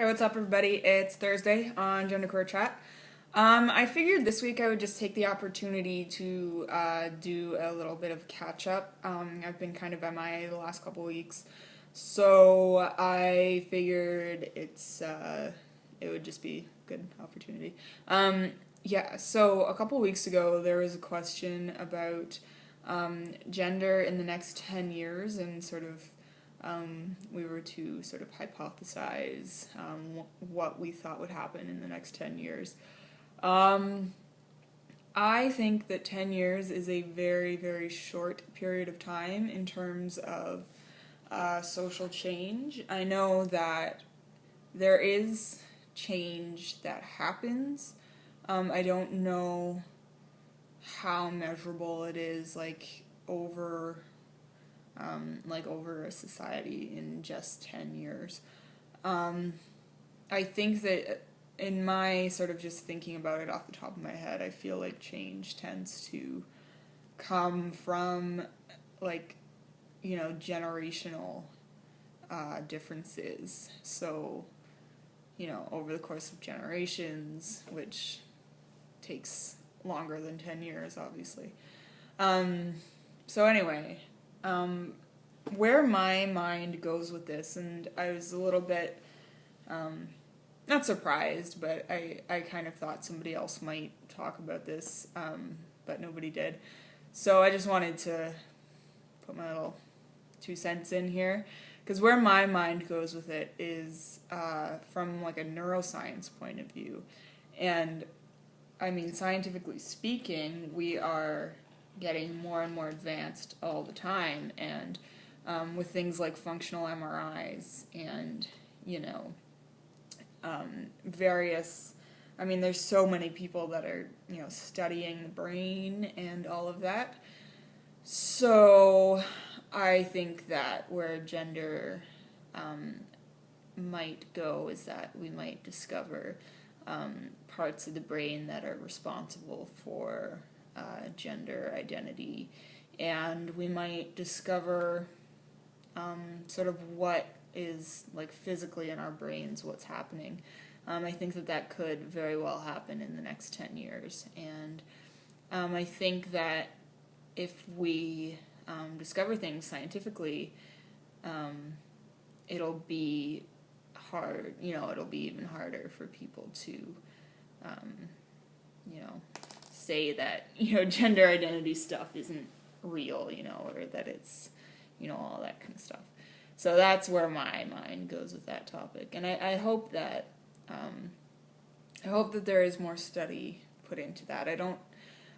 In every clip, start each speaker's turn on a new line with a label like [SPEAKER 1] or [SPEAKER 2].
[SPEAKER 1] Hey, what's up, everybody? It's Thursday on Genderqueerchat. I figured this week I would just take the opportunity to do a little bit of catch up. I've been kind of MIA the last couple weeks, so I figured it would just be a good opportunity. So a couple weeks ago there was a question about gender in the next 10 years and sort of we were to sort of hypothesize what we thought would happen in the next 10 years. I think that 10 years is a very, very short period of time in terms of social change. I know that there is change that happens. I don't know how measurable it is, over a society in just 10 years. I think that in my sort of just thinking about it off the top of my head, I feel like change tends to come from, generational differences. So, over the course of generations, which takes longer than 10 years, obviously. So anyway, where my mind goes with this, and I was a little bit, not surprised, but I kind of thought somebody else might talk about this, but nobody did. So I just wanted to put my little 2 cents in here, because where my mind goes with it is from like a neuroscience point of view. And I mean, scientifically speaking, we are getting more and more advanced all the time, and with things like functional MRIs and various, I mean, there's so many people that are studying the brain and all of that. So I think that where gender might go is that we might discover parts of the brain that are responsible for gender identity, and we might discover sort of what is like physically in our brains, what's happening. I think that could very well happen in the next 10 years, and I think that if we discover things scientifically, it'll be hard, it'll be even harder for people to say that gender identity stuff isn't real, or that it's all that kind of stuff. So that's where my mind goes with that topic, and I hope that there is more study put into that.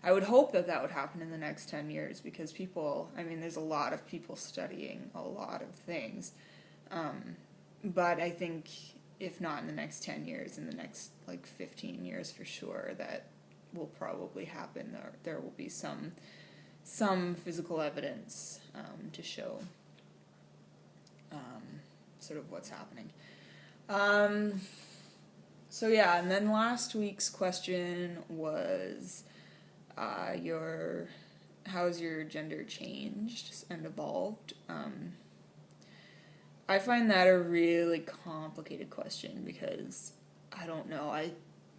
[SPEAKER 1] I would hope that would happen in the next 10 years, because there's a lot of people studying a lot of things, but I think if not in the next 10 years, in the next 15 years for sure, that will probably happen. There will be some physical evidence to show sort of what's happening. So yeah, and then last week's question was how's your gender changed and evolved? I find that a really complicated question, because I don't know.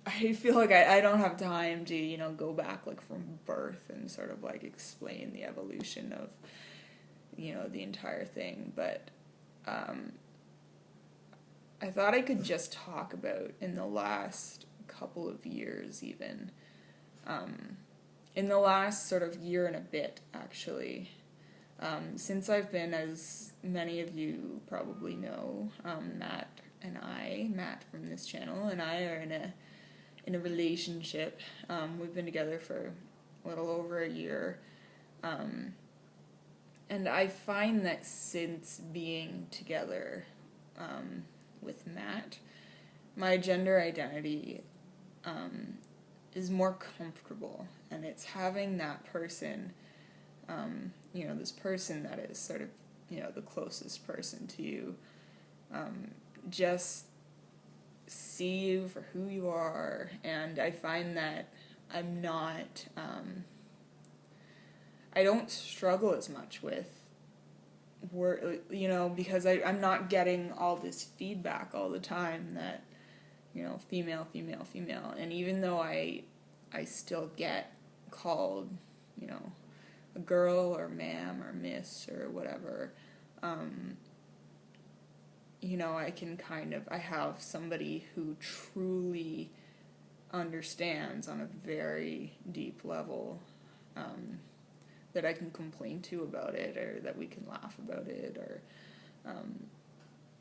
[SPEAKER 1] I feel like I don't have time to, go back from birth and sort of explain the evolution of, the entire thing. But I thought I could just talk about in the last couple of years, even. In the last sort of year and a bit, actually. Since I've been, as many of you probably know, Matt from this channel, and I are in a relationship. We've been together for a little over a year. And I find that since being together with Matt, my gender identity is more comfortable, and it's having that person, this person that is sort of, the closest person to you, just see you for who you are. And I find that I'm not, I don't struggle as much with you know, because I'm not getting all this feedback all the time that, you know, female, female, female. And even though I still get called, you know, a girl or ma'am or miss or whatever, you know, I have somebody who truly understands on a very deep level, that I can complain to about it, or that we can laugh about it, or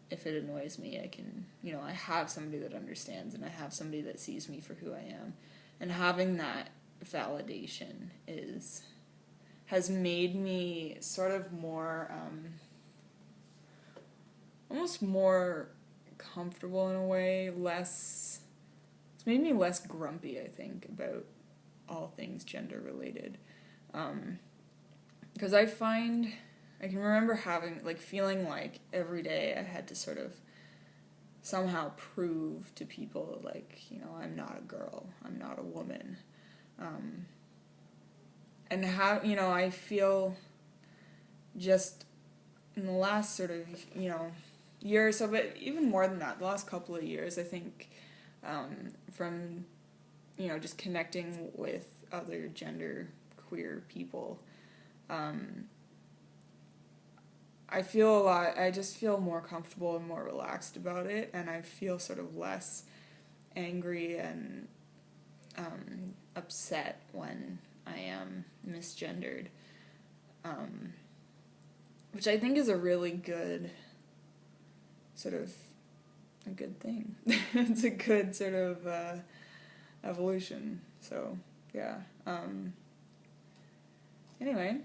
[SPEAKER 1] if it annoys me, I can, you know, I have somebody that understands, and I have somebody that sees me for who I am. And having that validation has made me sort of more, almost more comfortable in a way, it's made me less grumpy, I think, about all things gender related. Because I can remember feeling like every day I had to sort of somehow prove to people, like, you know, I'm not a girl, I'm not a woman. And you know, I feel just in the last sort of, you know, year or so, but even more than that, the last couple of years, I think, from, you know, just connecting with other gender queer people, I just feel more comfortable and more relaxed about it, and I feel sort of less angry and upset when I am misgendered, which I think is a really good a good thing. It's a good sort of evolution. So, yeah. Anyway,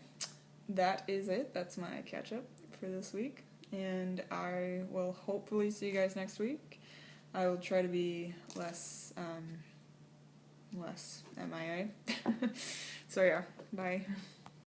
[SPEAKER 1] that is it. That's my catch-up for this week. And I will hopefully see you guys next week. I will try to be less MIA. So, yeah. Bye.